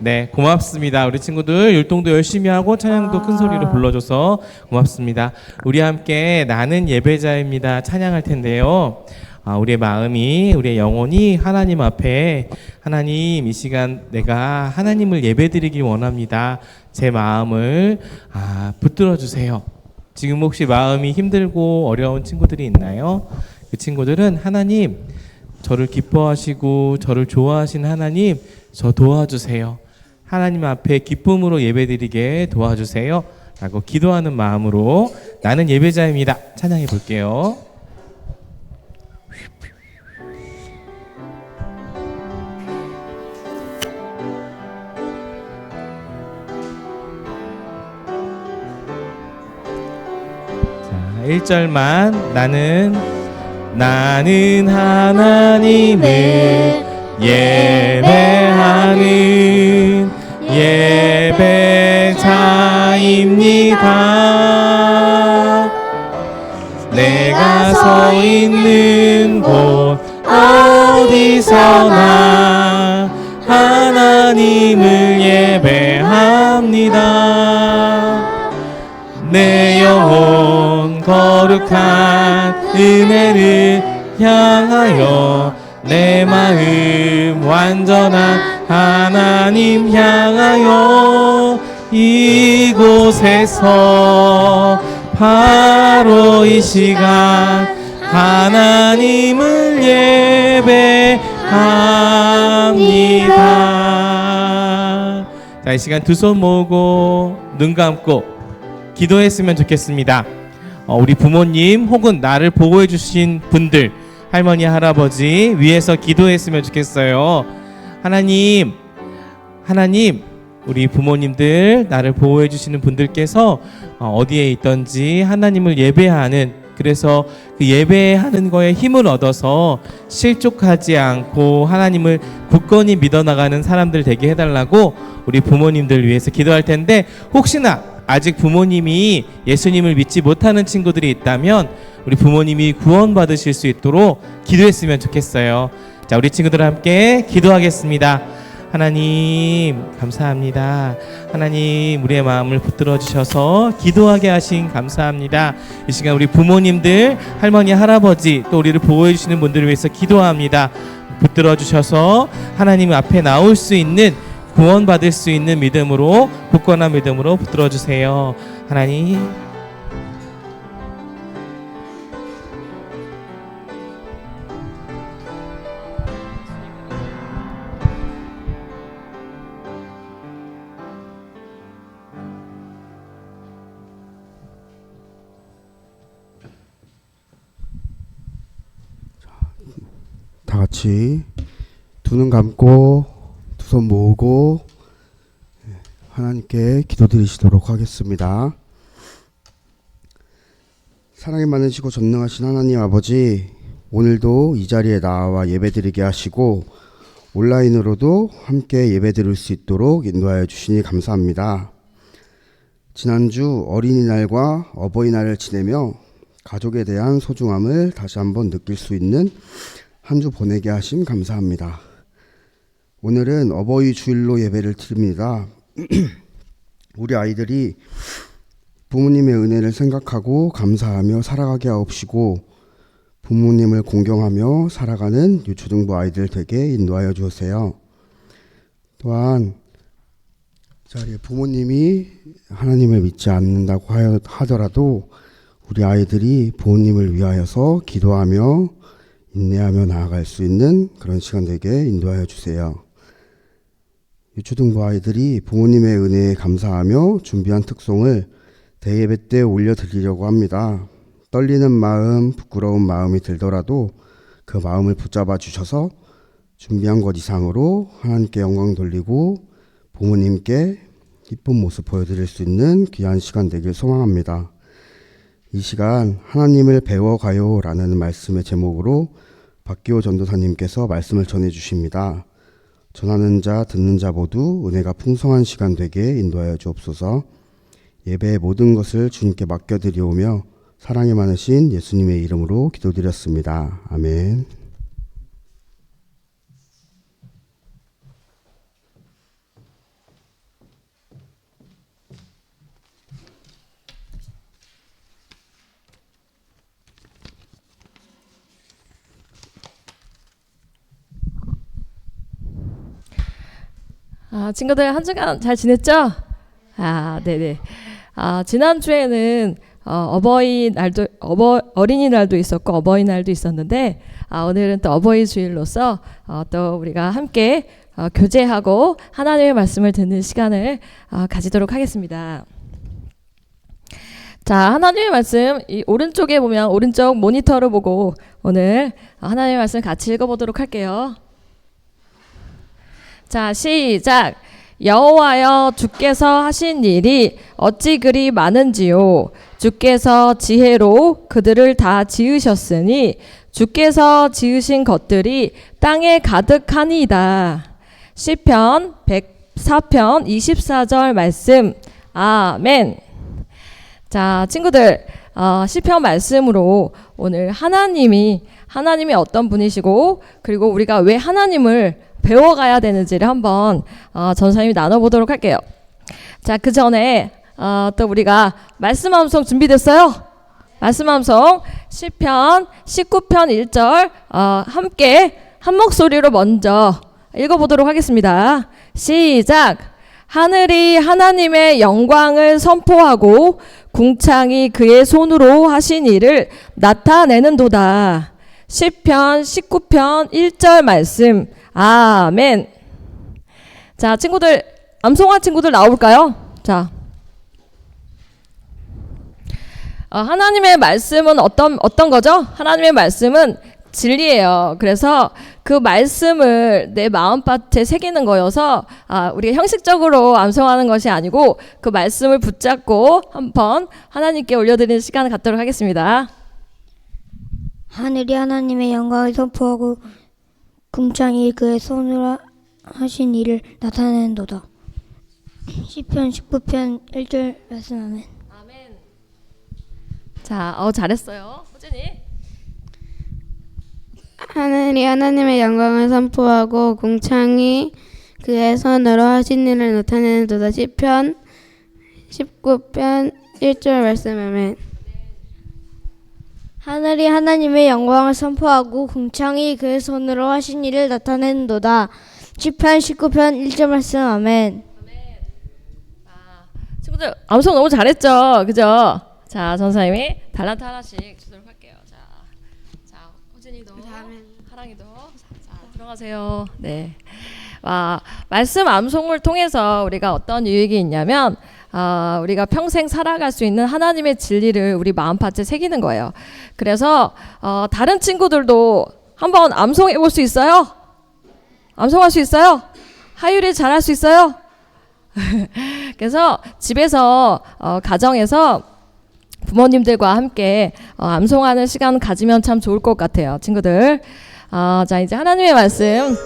네, 고맙습니다. 우리 친구들 율동도 열심히 하고 찬양도 큰 소리로 불러줘서 고맙습니다. 우리 함께 나는 예배자입니다. 찬양할 텐데요. 우리의 마음이, 우리의 영혼이 하나님 앞에, 하나님 이 시간 내가 하나님을 예배드리길 원합니다. 제 마음을 붙들어 주세요. 지금 혹시 마음이 힘들고 어려운 친구들이 있나요? 그 친구들은 하나님, 저를 기뻐하시고 저를 좋아하신 하나님, 저 도와주세요. 하나님 앞에 기쁨으로 예배드리게 도와주세요 라고 기도하는 마음으로 나는 예배자입니다. 찬양해 볼게요. 자, 1절만 나는 하나님을 예배하는 예배자입니다. 내가 서 있는 곳 어디서나 하나님을 예배합니다. 내 영혼 거룩한 은혜를 향하여 내 마음 완전한 하나님 향하여 이곳에서 바로 이 시간 하나님을 예배합니다. 자, 이 시간 두 손 모으고 눈 감고 기도했으면 좋겠습니다. 우리 부모님 혹은 나를 보호해 주신 분들, 할머니, 할아버지 위해서 기도했으면 좋겠어요. 하나님, 우리 부모님들, 나를 보호해 주시는 분들께서 어디에 있든지 하나님을 예배하는, 그래서 그 예배하는 거에 힘을 얻어서 실족하지 않고 하나님을 굳건히 믿어나가는 사람들 되게 해달라고 우리 부모님들 위해서 기도할 텐데, 혹시나 아직 부모님이 예수님을 믿지 못하는 친구들이 있다면 우리 부모님이 구원받으실 수 있도록 기도했으면 좋겠어요. 자, 우리 친구들 함께 기도하겠습니다. 하나님 감사합니다. 하나님 우리의 마음을 붙들어 주셔서 기도하게 하신 감사합니다. 이 시간 우리 부모님들, 할머니, 할아버지, 또 우리를 보호해 주시는 분들을 위해서 기도합니다. 붙들어 주셔서 하나님 앞에 나올 수 있는, 구원받을 수 있는 믿음으로, 굳건한 믿음으로 붙들어 주세요. 하나님. 다 같이 두 눈 감고 두 손 모으고 하나님께 기도드리시도록 하겠습니다. 사랑이 많으시고 전능하신 하나님 아버지, 오늘도 이 자리에 나와 예배드리게 하시고 온라인으로도 함께 예배드릴 수 있도록 인도하여 주시니 감사합니다. 지난주 어린이날과 어버이날을 지내며 가족에 대한 소중함을 다시 한번 느낄 수 있는 한 주 보내게 하심 감사합니다. 오늘은 어버이 주일로 예배를 드립니다. 우리 아이들이 부모님의 은혜를 생각하고 감사하며 살아가게 하옵시고 부모님을 공경하며 살아가는 유초등부 아이들 되게 인도하여 주세요. 또한 자리에 부모님이 하나님을 믿지 않는다고 하더라도 우리 아이들이 부모님을 위하여서 기도하며 인내하며 나아갈 수 있는 그런 시간 되게 인도하여 주세요. 유초등부 아이들이 부모님의 은혜에 감사하며 준비한 특송을 대예배 때 올려드리려고 합니다. 떨리는 마음, 부끄러운 마음이 들더라도 그 마음을 붙잡아 주셔서 준비한 것 이상으로 하나님께 영광 돌리고 부모님께 기쁜 모습 보여드릴 수 있는 귀한 시간 되길 소망합니다. 이 시간 하나님을 배워가요 라는 말씀의 제목으로 박기호 전도사님께서 말씀을 전해주십니다. 전하는 자 듣는 자 모두 은혜가 풍성한 시간 되게 인도하여 주옵소서. 예배의 모든 것을 주님께 맡겨드리오며 사랑이 많으신 예수님의 이름으로 기도드렸습니다. 아멘. 친구들 한 주간 잘 지냈죠? 네네. 지난주에는 어린이날도 있었고 어버이날도 있었는데 오늘은 또 어버이 주일로서 또 우리가 함께 교제하고 하나님의 말씀을 듣는 시간을 가지도록 하겠습니다. 자, 하나님의 말씀 이 오른쪽에 보면 오른쪽 모니터를 보고 오늘 하나님의 말씀 같이 읽어보도록 할게요. 자, 시작. 여호와여, 주께서 하신 일이 어찌 그리 많은지요. 주께서 지혜로 그들을 다 지으셨으니 주께서 지으신 것들이 땅에 가득하니이다. 시편 104편 24절 말씀. 아멘. 자, 친구들, 시편 말씀으로 오늘 하나님이 어떤 분이시고 그리고 우리가 왜 하나님을 배워가야 되는지를 한번 전사님이 나눠보도록 할게요. 자, 그 전에 또 우리가 말씀 암송 준비됐어요? 말씀 암송 시편 19편 1절 함께 한 목소리로 먼저 읽어보도록 하겠습니다. 시작. 하늘이 하나님의 영광을 선포하고 궁창이 그의 손으로 하신 일을 나타내는도다. 시편 19편 1절 말씀. 아멘. 자, 친구들, 암송한 친구들 나올까요? 자, 하나님의 말씀은 어떤 거죠? 하나님의 말씀은 진리예요. 그래서 그 말씀을 내 마음밭에 새기는 거여서 우리가 형식적으로 암송하는 것이 아니고 그 말씀을 붙잡고 한번 하나님께 올려드리는 시간을 갖도록 하겠습니다. 하늘이 하나님의 영광을 선포하고 궁창이 그의 손으로 하신 일을 나타내는도다. 시편 19편 1절 말씀. 아멘. 아멘. 자, 잘했어요. 호진이. 하늘이 하나님의 영광을 선포하고 궁창이 그의 손으로 하신 일을 나타내는도다. 시편 19편 1절 말씀. 아멘. 하늘이 하나님의 영광을 선포하고 궁창이 그의 손으로 하신 일을 나타내는도다. 시편 19편 1절 말씀. 아멘. 친구들 암송 너무 잘했죠? 그죠? 자, 전사님이 달란트 하나씩 주도록 할게요. 자, 호진이도, 하랑이도, 자, 들어가세요. 네. 말씀 암송을 통해서 우리가 어떤 유익이 있냐면, 우리가 평생 살아갈 수 있는 하나님의 진리를 우리 마음밭에 새기는 거예요. 그래서 다른 친구들도 한번 암송해 볼 수 있어요? 암송할 수 있어요? 하율이 잘할 수 있어요? 그래서 집에서 가정에서 부모님들과 함께 암송하는 시간 가지면 참 좋을 것 같아요, 친구들. 자, 이제 하나님의 말씀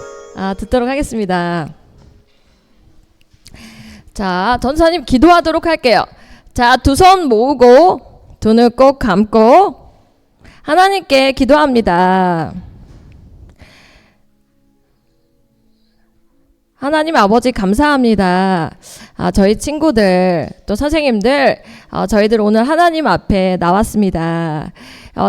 듣도록 하겠습니다. 자, 전사님 기도하도록 할게요. 자, 두 손 모으고 두 눈 꼭 감고 하나님께 기도합니다. 하나님 아버지 감사합니다. 저희 친구들 또 선생님들 저희들 오늘 하나님 앞에 나왔습니다.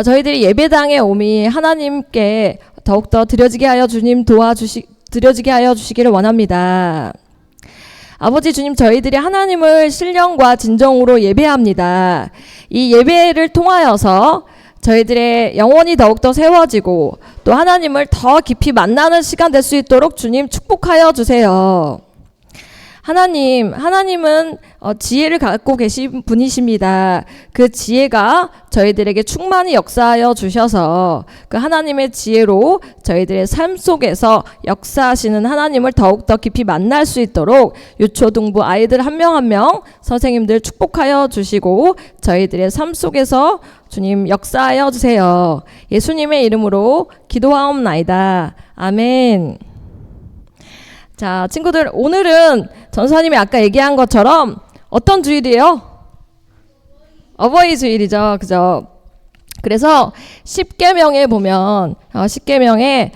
저희들이 예배당에 오미 하나님께 더욱더 드려지게 하여 드려지게 하여 주시기를 원합니다. 아버지 주님, 저희들이 하나님을 신령과 진정으로 예배합니다. 이 예배를 통하여서 저희들의 영혼이 더욱더 세워지고 또 하나님을 더 깊이 만나는 시간 될 수 있도록 주님 축복하여 주세요. 하나님은 지혜를 갖고 계신 분이십니다. 그 지혜가 저희들에게 충만히 역사하여 주셔서 그 하나님의 지혜로 저희들의 삶 속에서 역사하시는 하나님을 더욱더 깊이 만날 수 있도록 유초등부 아이들 한 명 한 명 선생님들 축복하여 주시고 저희들의 삶 속에서 주님 역사하여 주세요. 예수님의 이름으로 기도하옵나이다. 아멘. 자, 친구들, 오늘은 전사님이 아까 얘기한 것처럼 어떤 주일이에요? 어버이 주일이죠. 그죠? 그래서 10계명에 보면 10계명에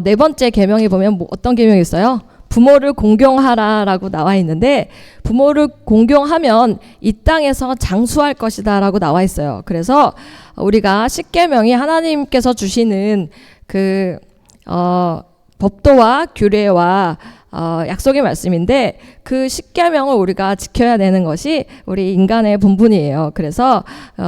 네 번째 계명에 보면 어떤 계명이 있어요? 부모를 공경하라라고 나와 있는데 부모를 공경하면 이 땅에서 장수할 것이다라고 나와 있어요. 그래서 우리가 10계명이 하나님께서 주시는 그 법도와 규례와 약속의 말씀인데 그 십계명을 우리가 지켜야 되는 것이 우리 인간의 본분이에요. 그래서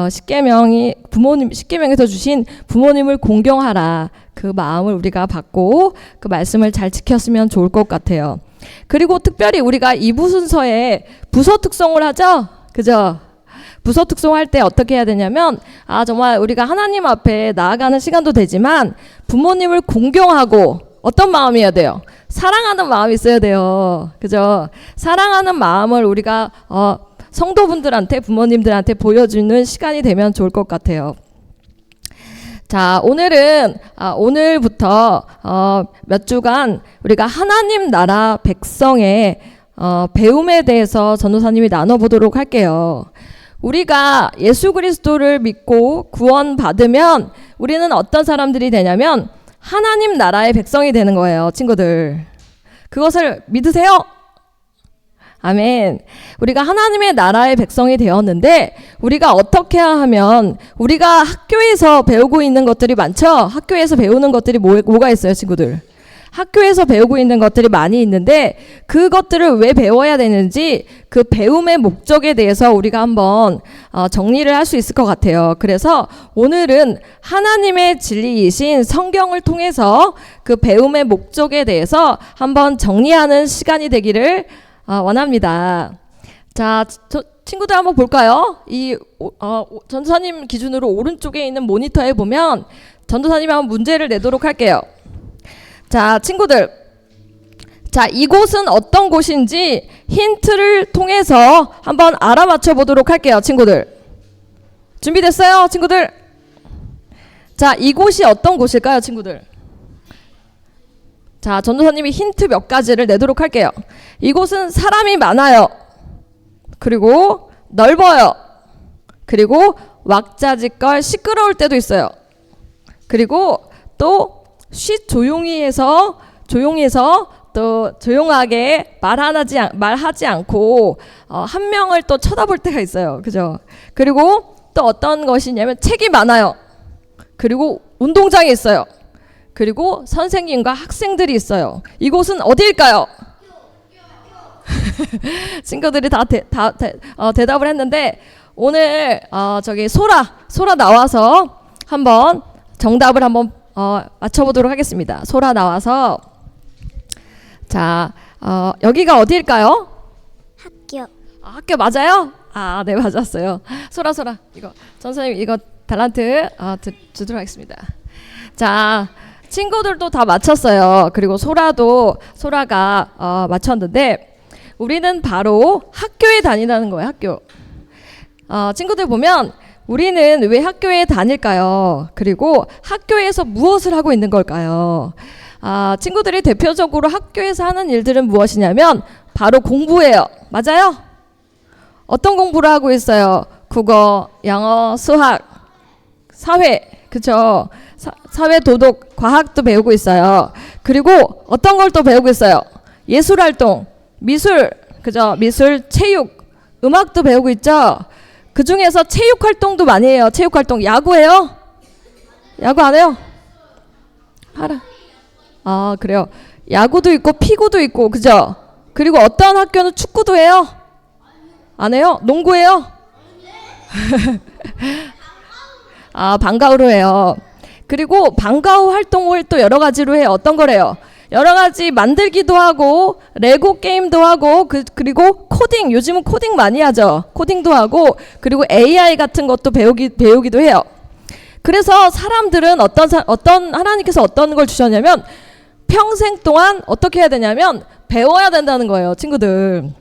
십계명에서 주신 부모님을 공경하라 그 마음을 우리가 받고 그 말씀을 잘 지켰으면 좋을 것 같아요. 그리고 특별히 우리가 2부 순서에 부서 특송을 하죠. 그죠? 부서 특송할 때 어떻게 해야 되냐면 정말 우리가 하나님 앞에 나아가는 시간도 되지만 부모님을 공경하고 어떤 마음이어야 돼요? 사랑하는 마음이 있어야 돼요. 그죠? 사랑하는 마음을 우리가 성도분들한테 부모님들한테 보여주는 시간이 되면 좋을 것 같아요. 자, 오늘부터 몇 주간 우리가 하나님 나라 백성의 배움에 대해서 전도사님이 나눠보도록 할게요. 우리가 예수 그리스도를 믿고 구원받으면 우리는 어떤 사람들이 되냐면 하나님 나라의 백성이 되는 거예요, 친구들. 그것을 믿으세요? 아멘. 우리가 하나님의 나라의 백성이 되었는데 우리가 어떻게 하면 우리가 학교에서 배우고 있는 것들이 많죠? 학교에서 배우는 것들이 뭐가 있어요, 친구들? 학교에서 배우고 있는 것들이 많이 있는데 그것들을 왜 배워야 되는지 그 배움의 목적에 대해서 우리가 한번 정리를 할 수 있을 것 같아요. 그래서 오늘은 하나님의 진리이신 성경을 통해서 그 배움의 목적에 대해서 한번 정리하는 시간이 되기를 원합니다. 자, 친구들 한번 볼까요? 전도사님 기준으로 오른쪽에 있는 모니터에 보면 전도사님이 한번 문제를 내도록 할게요. 자, 친구들. 자, 이곳은 어떤 곳인지 힌트를 통해서 한번 알아맞혀 보도록 할게요, 친구들. 준비됐어요, 친구들? 자, 이곳이 어떤 곳일까요, 친구들? 자, 전도사님이 힌트 몇 가지를 내도록 할게요. 이곳은 사람이 많아요. 그리고 넓어요. 그리고 왁자지껄 시끄러울 때도 있어요. 그리고 또 조용히 해서 또 조용하게 말하지 않고 한 명을 또 쳐다볼 때가 있어요. 그죠? 그리고 또 어떤 것이냐면 책이 많아요. 그리고 운동장이 있어요. 그리고 선생님과 학생들이 있어요. 이곳은 어디일까요? 친구들이 다 대답을 했는데 오늘 저기 소라 나와서 한번 정답을 한번 맞춰보도록 하겠습니다. 소라 나와서 자 여기가 어디일까요? 학교. 학교 맞아요? 네 맞았어요. 소라 이거 전선생님 이거 달란트 주도록 하겠습니다. 자 친구들도 다 맞췄어요. 그리고 소라가 맞췄는데 우리는 바로 학교에 다니다는 거예요. 학교. 친구들 보면 우리는 왜 학교에 다닐까요? 그리고 학교에서 무엇을 하고 있는 걸까요? 친구들이 대표적으로 학교에서 하는 일들은 무엇이냐면 바로 공부예요. 맞아요? 어떤 공부를 하고 있어요? 국어, 영어, 수학, 사회, 그쵸? 사회, 도덕, 과학도 배우고 있어요. 그리고 어떤 걸 또 배우고 있어요? 예술활동, 미술, 그죠? 미술, 체육, 음악도 배우고 있죠? 그 중에서 체육 활동도 많이 해요. 체육 활동. 야구해요? 야구 안 해요? 알아. 그래요. 야구도 있고 피구도 있고 그죠? 그리고 어떤 학교는 축구도 해요? 안 해요? 농구해요? 방과후로 해요. 그리고 방과후 활동을 또 여러 가지로 해요. 어떤 거래요? 여러 가지 만들기도 하고 레고 게임도 하고 그리고 코딩, 요즘은 코딩 많이 하죠. 코딩도 하고 그리고 AI 같은 것도 배우기도 해요. 그래서 사람들은 어떤 하나님께서 어떤 걸 주셨냐면 평생 동안 어떻게 해야 되냐면 배워야 된다는 거예요, 친구들.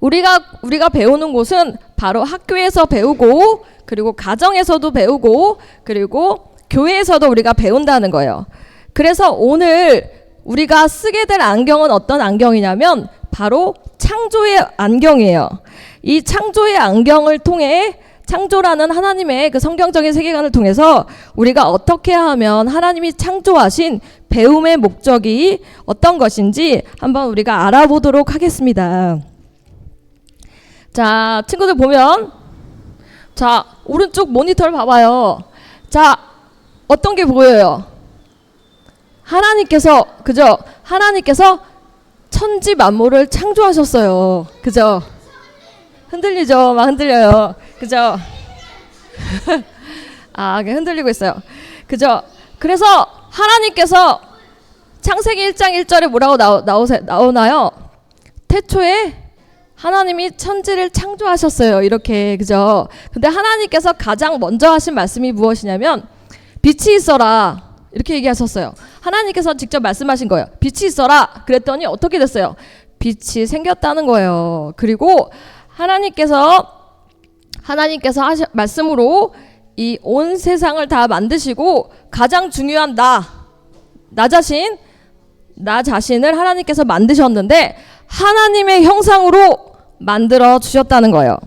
우리가 배우는 곳은 바로 학교에서 배우고 그리고 가정에서도 배우고 그리고 교회에서도 우리가 배운다는 거예요. 그래서 오늘 우리가 쓰게 될 안경은 어떤 안경이냐면 바로 창조의 안경이에요. 이 창조의 안경을 통해 창조라는 하나님의 그 성경적인 세계관을 통해서 우리가 어떻게 하면 하나님이 창조하신 배움의 목적이 어떤 것인지 한번 우리가 알아보도록 하겠습니다. 자, 친구들 보면 자, 오른쪽 모니터를 봐봐요. 자, 어떤 게 보여요? 하나님께서 그죠? 하나님께서 천지 만물을 창조하셨어요. 그죠? 흔들리죠? 막 흔들려요. 그죠? 아, 흔들리고 있어요. 그죠? 그래서 하나님께서 창세기 1장 1절에 뭐라고 나오나요? 태초에 하나님이 천지를 창조하셨어요. 이렇게. 그죠? 근데 하나님께서 가장 먼저 하신 말씀이 무엇이냐면 빛이 있어라. 이렇게 얘기하셨어요. 하나님께서 직접 말씀하신 거예요. 빛이 있어라. 그랬더니 어떻게 됐어요? 빛이 생겼다는 거예요. 그리고 하나님께서 말씀으로 이 온 세상을 다 만드시고 가장 중요한 나 자신을 하나님께서 만드셨는데 하나님의 형상으로 만들어 주셨다는 거예요.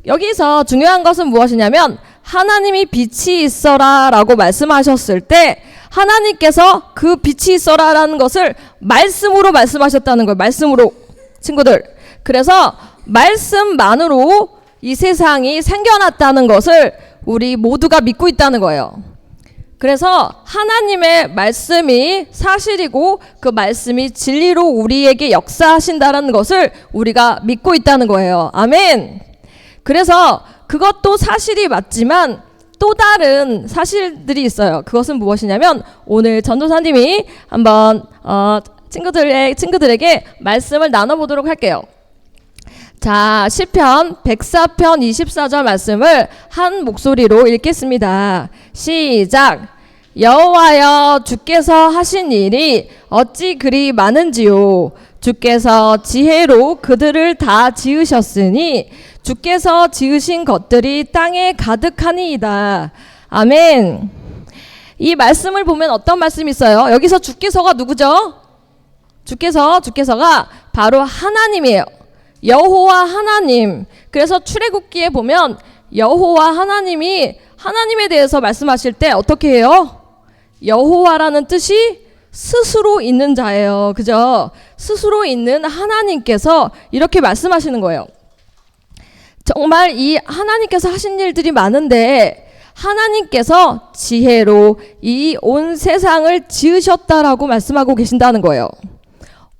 여기서 중요한 것은 무엇이냐면 하나님이 빛이 있어라 라고 말씀하셨을 때 하나님께서 그 빛이 있어라 라는 것을 말씀으로 말씀하셨다는 거예요. 말씀으로. 친구들, 그래서 말씀만으로 이 세상이 생겨났다는 것을 우리 모두가 믿고 있다는 거예요. 그래서 하나님의 말씀이 사실이고 그 말씀이 진리로 우리에게 역사하신다는 것을 우리가 믿고 있다는 거예요. 아멘. 그래서 그것도 사실이 맞지만 또 다른 사실들이 있어요. 그것은 무엇이냐면 오늘 전도사님이 한번 친구들에게 말씀을 나눠보도록 할게요. 자, 시편 104편 24절 말씀을 한 목소리로 읽겠습니다. 시작. 여호와여, 주께서 하신 일이 어찌 그리 많은지요. 주께서 지혜로 그들을 다 지으셨으니 주께서 지으신 것들이 땅에 가득하니이다. 아멘. 이 말씀을 보면 어떤 말씀이 있어요? 여기서 주께서가 누구죠? 주께서가 바로 하나님이에요. 여호와 하나님. 그래서 출애굽기에 보면 여호와 하나님이 하나님에 대해서 말씀하실 때 어떻게 해요? 여호와라는 뜻이 스스로 있는 자예요. 그죠? 스스로 있는 하나님께서 이렇게 말씀하시는 거예요. 정말 이 하나님께서 하신 일들이 많은데 하나님께서 지혜로 이 온 세상을 지으셨다라고 말씀하고 계신다는 거예요.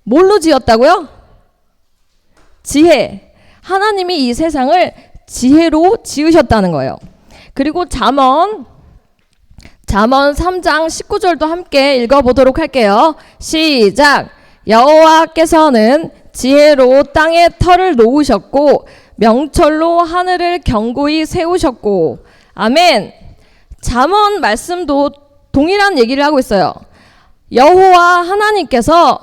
뭘로 지었다고요? 지혜. 하나님이 이 세상을 지혜로 지으셨다는 거예요. 그리고 잠언 3장 19절도 함께 읽어보도록 할게요. 시작. 여호와께서는 지혜로 땅에 터를 놓으셨고 명철로 하늘을 견고히 세우셨고. 아멘. 잠언 말씀도 동일한 얘기를 하고 있어요. 여호와 하나님께서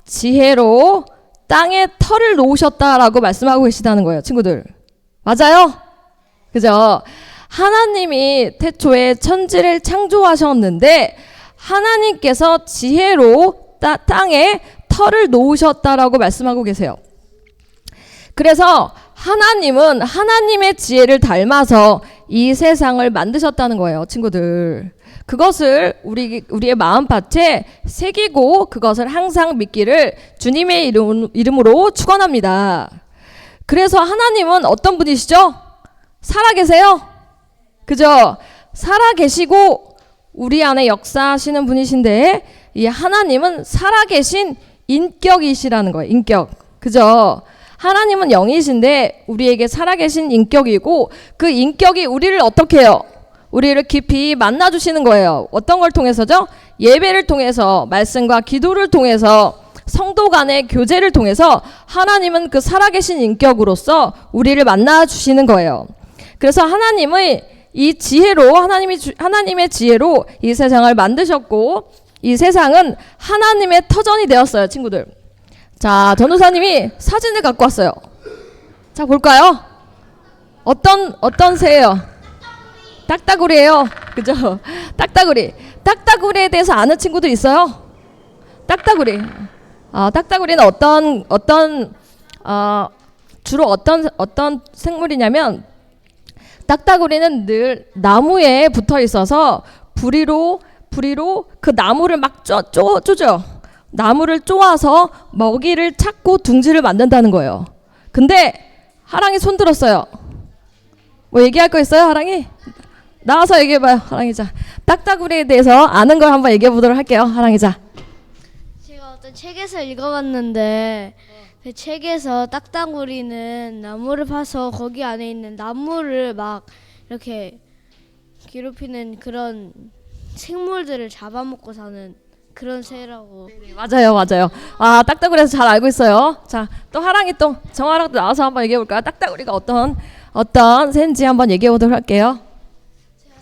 지혜로 땅에 터를 놓으셨다라고 말씀하고 계시다는 거예요. 친구들. 맞아요? 그죠? 하나님이 태초에 천지를 창조하셨는데 하나님께서 지혜로 땅에 터를 놓으셨다라고 말씀하고 계세요. 그래서 하나님은 하나님의 지혜를 닮아서 이 세상을 만드셨다는 거예요. 친구들. 그것을 우리의 마음밭에 새기고 그것을 항상 믿기를 주님의 이름으로 축원합니다. 그래서 하나님은 어떤 분이시죠? 살아계세요. 그죠? 살아계시고 우리 안에 역사하시는 분이신데 이 하나님은 살아계신 인격이시라는 거예요. 인격. 그죠? 하나님은 영이신데 우리에게 살아계신 인격이고 그 인격이 우리를 어떻게 해요? 우리를 깊이 만나주시는 거예요. 어떤 걸 통해서죠? 예배를 통해서, 말씀과 기도를 통해서, 성도 간의 교제를 통해서 하나님은 그 살아계신 인격으로서 우리를 만나주시는 거예요. 그래서 하나님의 이 지혜로, 하나님의 지혜로 이 세상을 만드셨고 이 세상은 하나님의 터전이 되었어요. 친구들. 자, 전도사님이 사진을 갖고 왔어요. 자, 볼까요? 어떤 새예요? 딱따구리예요. 그죠? 딱따구리에 대해서 아는 친구들 있어요? 딱따구리. 딱따구리는 주로 어떤 생물이냐면 딱따구리는 늘 나무에 붙어 있어서 부리로 그 나무를 막 쪼죠. 나무를 쪼아서 먹이를 찾고 둥지를 만든다는 거예요. 근데 하랑이 손 들었어요. 뭐 얘기할 거 있어요, 하랑이? 나와서 얘기해봐요, 하랑이 자. 딱따구리에 대해서 아는 걸 한번 얘기해 보도록 할게요, 하랑이 자. 제가 어떤 어떤 책에서 읽어봤는데 그 책에서 딱따구리는 나무를 파서 거기 안에 있는 나무를 막 이렇게 괴롭히는 그런 생물들을 잡아먹고 사는 그런 새라고. 맞아요, 맞아요. 아, 딱따구리에서 잘 알고 있어요. 자, 또 하랑이 또 정하랑도 나와서 한번 얘기해 볼까요? 딱따구리가 어떤 새인지 한번 얘기해 보도록 할게요.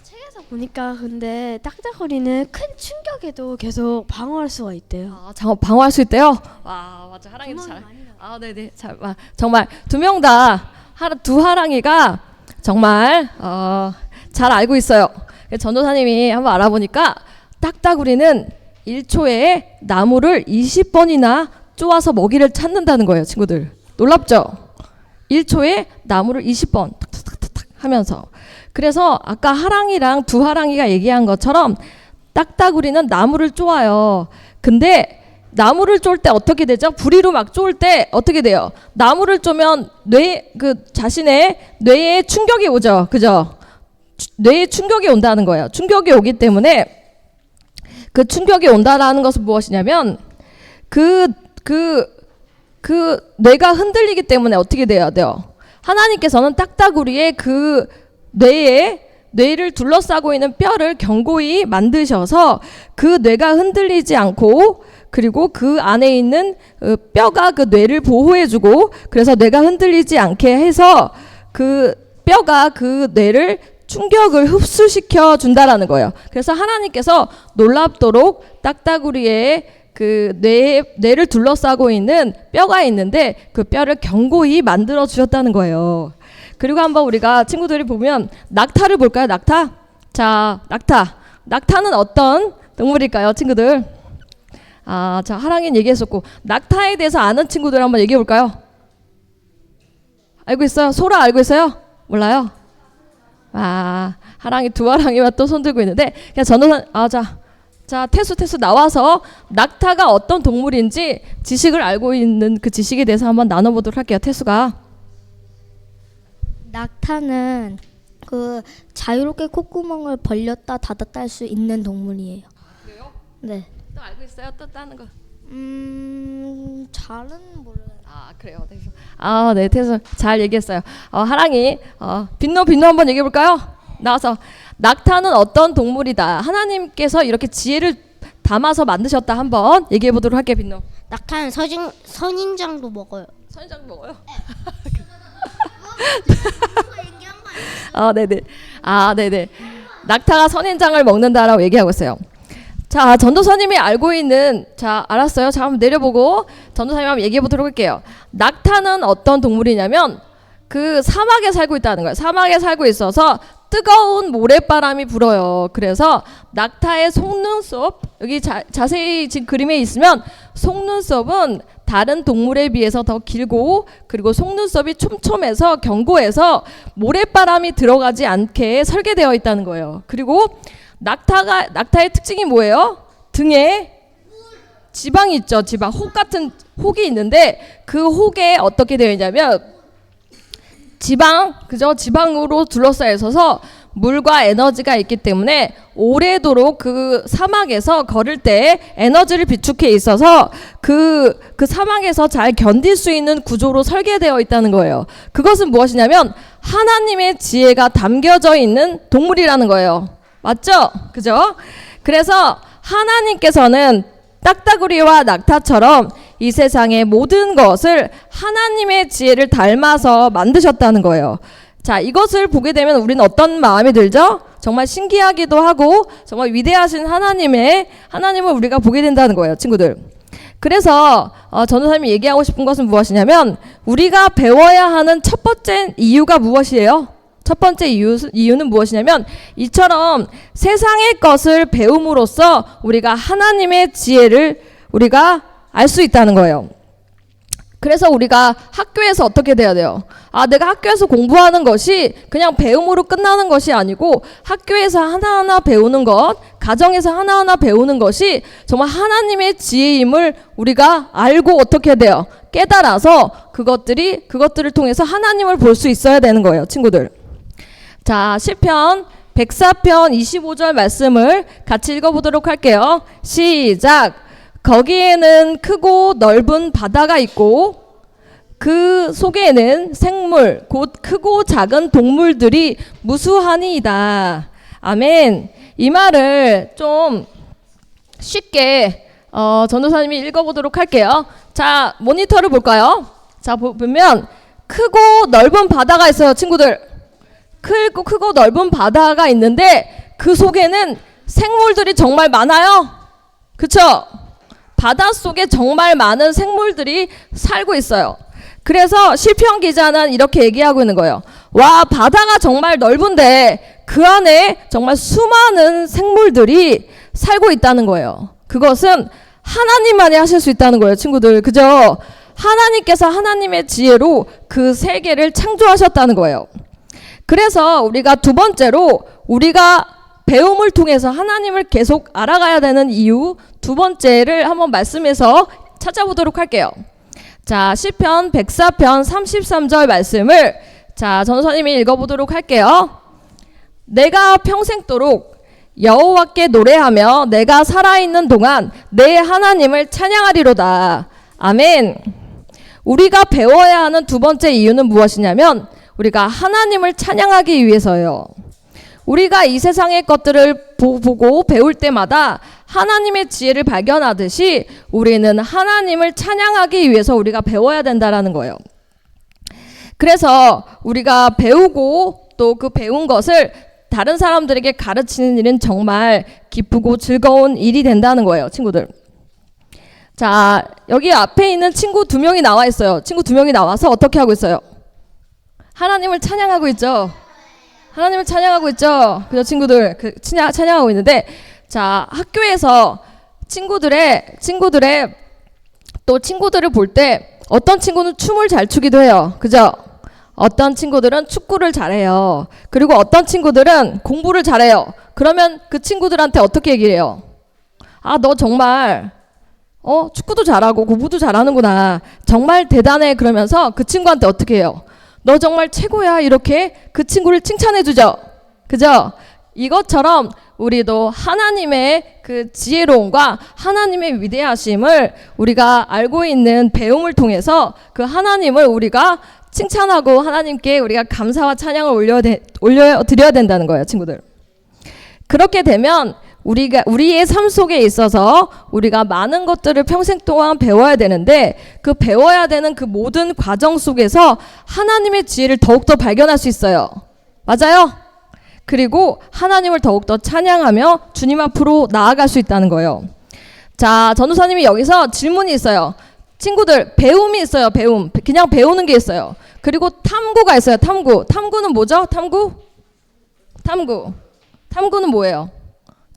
책에서 보니까 근데 딱딱거리는 큰 충격에도 계속 방어할 수가 있대요. 아, 방어할 수 있대요. 와, 맞아. 하랑이도 잘. 아, 네네. 잘, 정말 두 명 다 두 하랑이가 정말 잘 알고 있어요. 전도사님이 한번 알아보니까 딱따구리는 1초에 나무를 20번이나 쪼아서 먹이를 찾는다는 거예요, 친구들. 놀랍죠? 1초에 나무를 20번 탁탁탁탁 하면서. 그래서 아까 하랑이랑 두 하랑이가 얘기한 것처럼 딱따구리는 나무를 쪼아요. 근데 나무를 쫄 때 어떻게 되죠? 부리로 막 쫄 때 어떻게 돼요? 나무를 쪼면 자신의 뇌에 충격이 오죠. 그죠? 뇌에 충격이 온다는 거예요. 충격이 오기 때문에 그 충격이 온다라는 것은 무엇이냐면 그 뇌가 흔들리기 때문에 어떻게 돼야 돼요? 하나님께서는 딱따구리의 그 뇌를 둘러싸고 있는 뼈를 견고히 만드셔서 그 뇌가 흔들리지 않고 그리고 그 안에 있는 뼈가 그 뇌를 보호해주고 그래서 뇌가 흔들리지 않게 해서 그 뼈가 그 뇌를 충격을 흡수시켜 준다라는 거예요. 그래서 하나님께서 놀랍도록 딱따구리의 그 뇌를 둘러싸고 있는 뼈가 있는데 그 뼈를 견고히 만들어 주셨다는 거예요. 그리고 한번 우리가 친구들이 보면 낙타를 볼까요? 낙타? 자, 낙타는 어떤 동물일까요, 친구들? 아, 자, 하랑이는 얘기했었고 낙타에 대해서 아는 친구들 한번 얘기해 볼까요? 알고 있어요? 소라 알고 있어요? 몰라요? 아, 하랑이 두 하랑이와 또 손들고 있는데 그냥 전도사 자 태수 나와서 낙타가 어떤 동물인지 지식을 알고 있는 그 지식에 대해서 한번 나눠보도록 할게요. 태수가. 낙타는 그 자유롭게 콧구멍을 벌렸다 닫았다 할 수 있는 동물이에요. 그래요? 네. 또 알고 있어요? 또 다른 거? 잘은 몰라요. 아, 그래요. 태수. 아, 네, 태수 잘 얘기했어요. 하랑이 빈노 한번 얘기해 볼까요? 나와서 낙타는 어떤 동물이다. 하나님께서 이렇게 지혜를 담아서 만드셨다. 한번 얘기해 보도록 할게요. 빈노. 낙타는 선인장도 먹어요. 선인장 먹어요? 네네. 네네. 낙타가 선인장을 먹는다라고 얘기하고 있어요. 자, 전도사님이 알고 있는, 자, 알았어요. 자, 한번 내려보고 전도사님 한번 얘기해 보도록 할게요. 낙타는 어떤 동물이냐면 그 사막에 살고 있다는 거예요. 사막에 살고 있어서 뜨거운 모래바람이 불어요. 그래서 낙타의 속눈썹, 여기 자세히 지금 그림에 있으면 속눈썹은 다른 동물에 비해서 더 길고 그리고 속눈썹이 촘촘해서 견고해서 모래바람이 들어가지 않게 설계되어 있다는 거예요. 그리고 낙타의 특징이 뭐예요? 등에 지방이 있죠. 혹 같은 혹이 있는데 그 혹에 어떻게 되어 있냐면 지방으로 둘러싸여 있어서 물과 에너지가 있기 때문에 오래도록 그 사막에서 걸을 때 에너지를 비축해 있어서 그 사막에서 잘 견딜 수 있는 구조로 설계되어 있다는 거예요. 그것은 무엇이냐면 하나님의 지혜가 담겨져 있는 동물이라는 거예요. 맞죠? 그죠? 그래서 하나님께서는 딱따구리와 낙타처럼 이 세상의 모든 것을 하나님의 지혜를 닮아서 만드셨다는 거예요. 자, 이것을 보게 되면 우리는 어떤 마음이 들죠? 정말 신기하기도 하고 정말 위대하신 하나님을 우리가 보게 된다는 거예요, 친구들. 그래서 전도사님이 얘기하고 싶은 것은 무엇이냐면 우리가 배워야 하는 첫 번째 이유가 무엇이에요? 첫 번째 이유는 무엇이냐면 이처럼 세상의 것을 배움으로써 우리가 하나님의 지혜를 우리가 알 수 있다는 거예요. 그래서 우리가 학교에서 어떻게 돼야 돼요? 내가 학교에서 공부하는 것이 그냥 배움으로 끝나는 것이 아니고 학교에서 하나하나 배우는 것, 가정에서 하나하나 배우는 것이 정말 하나님의 지혜임을 우리가 알고 어떻게 돼요? 깨달아서 그것들을 통해서 하나님을 볼 수 있어야 되는 거예요, 친구들. 자, 시편 104편 25절 말씀을 같이 읽어보도록 할게요. 시작. 거기에는 크고 넓은 바다가 있고 그 속에는 생물, 곧 크고 작은 동물들이 무수하니이다. 아멘. 이 말을 좀 쉽게 전도사님이 읽어보도록 할게요. 자, 모니터를 볼까요? 자, 보면 크고 넓은 바다가 있어요, 친구들. 크고 넓은 바다가 있는데 그 속에는 생물들이 정말 많아요. 그쵸? 바다 속에 정말 많은 생물들이 살고 있어요. 그래서 시편 기자는 이렇게 얘기하고 있는 거예요. 와, 바다가 정말 넓은데 그 안에 정말 수많은 생물들이 살고 있다는 거예요. 그것은 하나님만이 하실 수 있다는 거예요, 친구들. 그죠? 하나님께서 하나님의 지혜로 그 세계를 창조하셨다는 거예요. 그래서 우리가 두 번째로 우리가 배움을 통해서 하나님을 계속 알아가야 되는 이유 두 번째를 한번 말씀에서 찾아보도록 할게요. 자, 시편 104편 33절 말씀을 자, 전도사님이 읽어보도록 할게요. 내가 평생도록 여호와께 노래하며 내가 살아있는 동안 내 하나님을 찬양하리로다. 아멘. 우리가 배워야 하는 두 번째 이유는 무엇이냐면 우리가 하나님을 찬양하기 위해서예요. 우리가 이 세상의 것들을 보고 배울 때마다 하나님의 지혜를 발견하듯이 우리는 하나님을 찬양하기 위해서 우리가 배워야 된다라는 거예요. 그래서 우리가 배우고 또 그 배운 것을 다른 사람들에게 가르치는 일은 정말 기쁘고 즐거운 일이 된다는 거예요, 친구들. 자, 여기 앞에 있는 친구 2명이 나와 있어요. 친구 2명이 나와서 어떻게 하고 있어요? 하나님을 찬양하고 있죠. 하나님을 찬양하고 있죠. 그죠, 친구들. 찬양하고 있는데, 자, 학교에서 친구들의 또 친구들을 볼 때 어떤 친구는 춤을 잘 추기도 해요. 그죠? 어떤 친구들은 축구를 잘해요. 그리고 어떤 친구들은 공부를 잘해요. 그러면 그 친구들한테 어떻게 얘기를 해요? 아, 너 정말 축구도 잘하고 공부도 잘하는구나. 정말 대단해. 그러면서 그 친구한테 어떻게 해요? 너 정말 최고야. 이렇게 그 친구를 칭찬해 주죠. 그죠? 이것처럼 우리도 하나님의 그 지혜로움과 하나님의 위대하심을 우리가 알고 있는 배움을 통해서 그 하나님을 우리가 칭찬하고 하나님께 우리가 감사와 찬양을 올려드려야 된다는 거예요, 친구들. 그렇게 되면 우리의 삶 속에 있어서 우리가 많은 것들을 평생 동안 배워야 되는데 그 배워야 되는 그 모든 과정 속에서 하나님의 지혜를 더욱더 발견할 수 있어요. 맞아요? 그리고 하나님을 더욱더 찬양하며 주님 앞으로 나아갈 수 있다는 거예요. 자, 전도사님이 여기서 질문이 있어요. 친구들, 배움이 있어요. 배움. 그냥 배우는 게 있어요. 그리고 탐구가 있어요. 탐구. 탐구는 뭐죠? 탐구? 탐구는 뭐예요?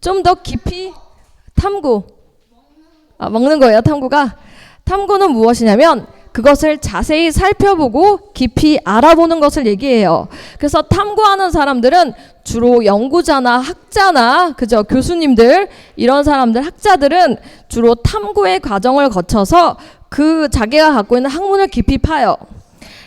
좀 더 깊이 탐구. 먹는 거예요, 탐구가. 탐구는 무엇이냐면 그것을 자세히 살펴보고 깊이 알아보는 것을 얘기해요. 그래서 탐구하는 사람들은 주로 연구자나 학자나 그죠, 교수님들, 이런 사람들, 학자들은 주로 탐구의 과정을 거쳐서 그 자기가 갖고 있는 학문을 깊이 파요.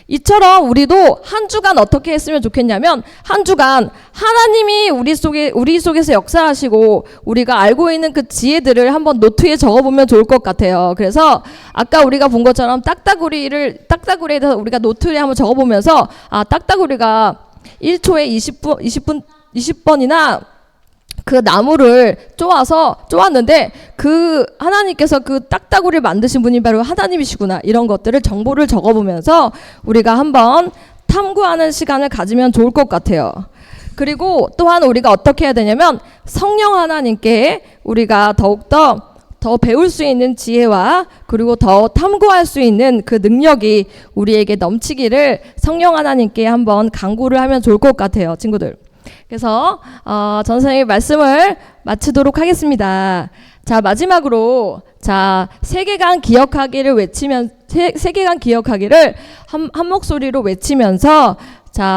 이처럼 우리도 한 주간 어떻게 했으면 좋겠냐면 한 주간 하나님이 우리 속에서 역사하시고 우리가 알고 있는 그 지혜들을 한번 노트에 적어보면 좋을 것 같아요. 그래서 아까 우리가 본 것처럼 딱따구리에 대해서 우리가 노트에 한번 적어보면서 딱따구리가 1초에 20번이나 그 나무를 쪼았는데 그 하나님께서 그 딱따구리를 만드신 분이 바로 하나님이시구나. 이런 것들을 정보를 적어보면서 우리가 한번 탐구하는 시간을 가지면 좋을 것 같아요. 그리고 또한 우리가 어떻게 해야 되냐면 성령 하나님께 우리가 더욱더 더 배울 수 있는 지혜와 그리고 더 탐구할 수 있는 그 능력이 우리에게 넘치기를 성령 하나님께 한번 간구를 하면 좋을 것 같아요, 친구들. 그래서 전선생님의 말씀을 마치도록 하겠습니다. 자, 마지막으로 세계관 기억하기를 세계관 기억하기를 한 목소리로 외치면서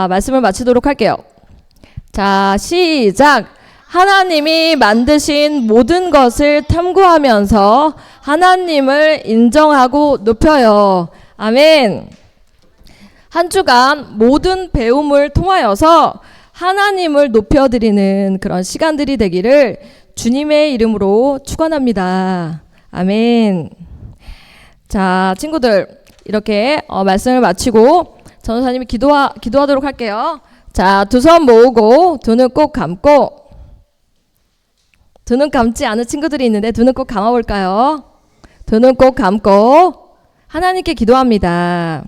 말씀을 마치도록 할게요. 자, 시작. 하나님이 만드신 모든 것을 탐구하면서 하나님을 인정하고 높여요. 아멘. 한 주간 모든 배움을 통하여서 하나님을 높여드리는 그런 시간들이 되기를 주님의 이름으로 축원합니다. 아멘. 자, 친구들 이렇게 말씀을 마치고 전도사님이 기도하도록 할게요. 자, 두 손 모으고 두 눈 꼭 감고, 두 눈 감지 않은 친구들이 있는데 두 눈 꼭 감아볼까요? 두 눈 꼭 감고 하나님께 기도합니다.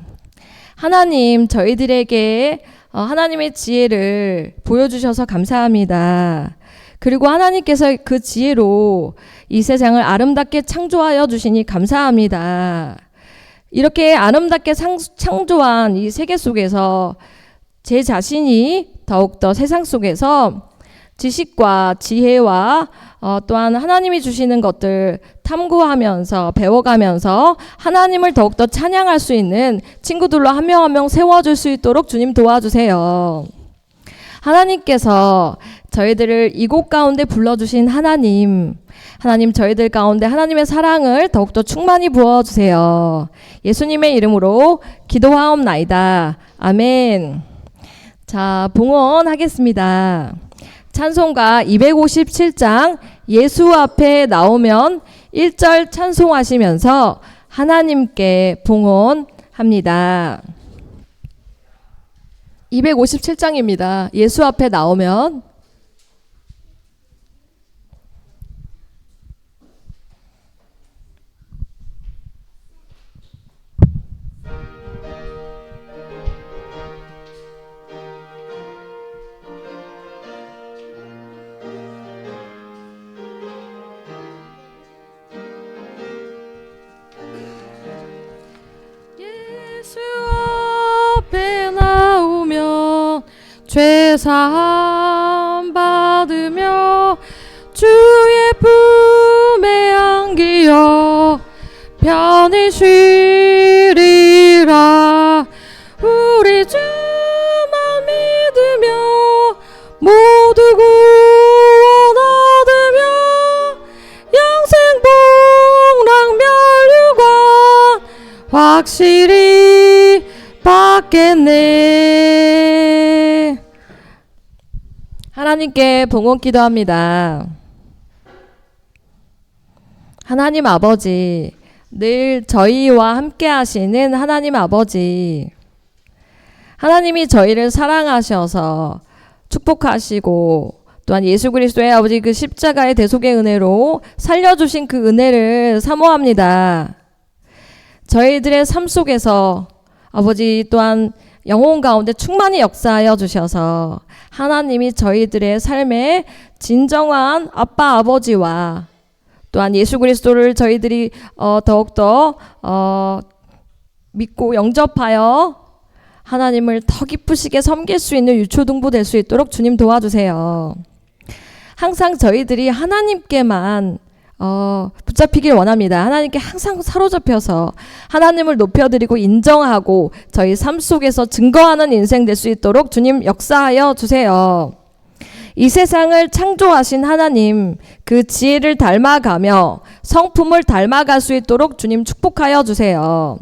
하나님, 저희들에게 하나님의 지혜를 보여주셔서 감사합니다. 그리고 하나님께서 그 지혜로 이 세상을 아름답게 창조하여 주시니 감사합니다. 이렇게 아름답게 창조한 이 세계 속에서 제 자신이 더욱더 세상 속에서 지식과 지혜와 또한 하나님이 주시는 것들 탐구하면서 배워가면서 하나님을 더욱더 찬양할 수 있는 친구들로 한 명 한 명 세워줄 수 있도록 주님 도와주세요. 하나님께서 저희들을 이곳 가운데 불러주신 하나님 저희들 가운데 하나님의 사랑을 더욱더 충만히 부어주세요. 예수님의 이름으로 기도하옵나이다. 아멘. 자, 봉헌하겠습니다. 찬송가 257장 예수 앞에 나오면 1절 찬송하시면서 하나님께 봉헌합니다. 257장입니다. 예수 앞에 나오면 예수 앞에 나오면 죄사함 받으며 주의 품에 안기어 편히 쉬리라. 우리 주만 믿으며 모두 구원 얻으며 영생 복락 멸류관 확실히 받겠네. 하나님께 봉헌 기도합니다. 하나님 아버지, 늘 저희와 함께 하시는 하나님 아버지, 하나님이 저희를 사랑하셔서 축복하시고 또한 예수 그리스도의 아버지 그 십자가의 대속의 은혜로 살려주신 그 은혜를 사모합니다. 저희들의 삶 속에서 아버지 또한 영혼 가운데 충만히 역사하여 주셔서 하나님이 저희들의 삶에 진정한 아빠 아버지와 또한 예수 그리스도를 저희들이 더욱더 믿고 영접하여 하나님을 더 기쁘시게 섬길 수 있는 유초등부 될 수 있도록 주님 도와주세요. 항상 저희들이 하나님께만 붙잡히길 원합니다. 하나님께 항상 사로잡혀서 하나님을 높여드리고 인정하고 저희 삶 속에서 증거하는 인생 될 수 있도록 주님 역사하여 주세요. 이 세상을 창조하신 하나님, 그 지혜를 닮아가며 성품을 닮아갈 수 있도록 주님 축복하여 주세요.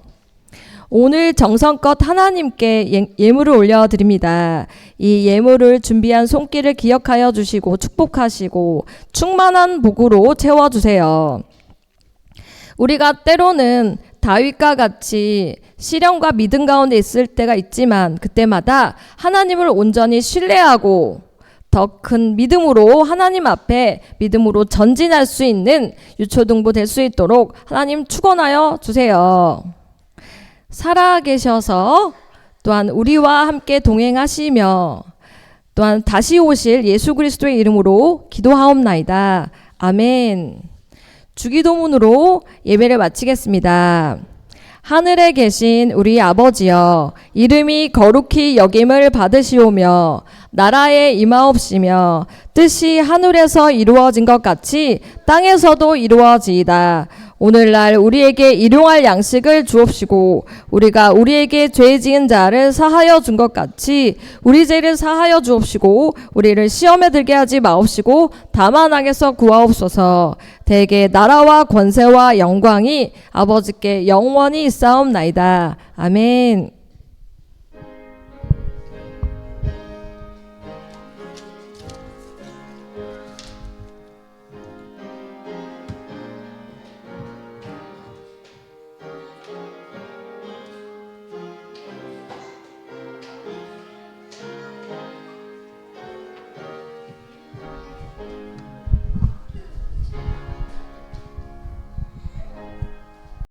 오늘 정성껏 하나님께 예물을 올려드립니다. 이 예물을 준비한 손길을 기억하여 주시고 축복하시고 충만한 복으로 채워주세요. 우리가 때로는 다윗과 같이 시련과 믿음 가운데 있을 때가 있지만 그때마다 하나님을 온전히 신뢰하고 더 큰 믿음으로 하나님 앞에 믿음으로 전진할 수 있는 유초등부 될 수 있도록 하나님 축원하여 주세요. 살아계셔서 또한 우리와 함께 동행하시며 또한 다시 오실 예수 그리스도의 이름으로 기도하옵나이다. 아멘. 주기도문으로 예배를 마치겠습니다. 하늘에 계신 우리 아버지여, 이름이 거룩히 여김을 받으시오며 나라에 임하옵시며 뜻이 하늘에서 이루어진 것 같이 땅에서도 이루어지이다. 오늘날 우리에게 일용할 양식을 주옵시고 우리가 우리에게 죄 지은 자를 사하여 준 것 같이 우리 죄를 사하여 주옵시고 우리를 시험에 들게 하지 마옵시고 다만 악에서 구하옵소서. 대개 나라와 권세와 영광이 아버지께 영원히 있사옵나이다. 아멘.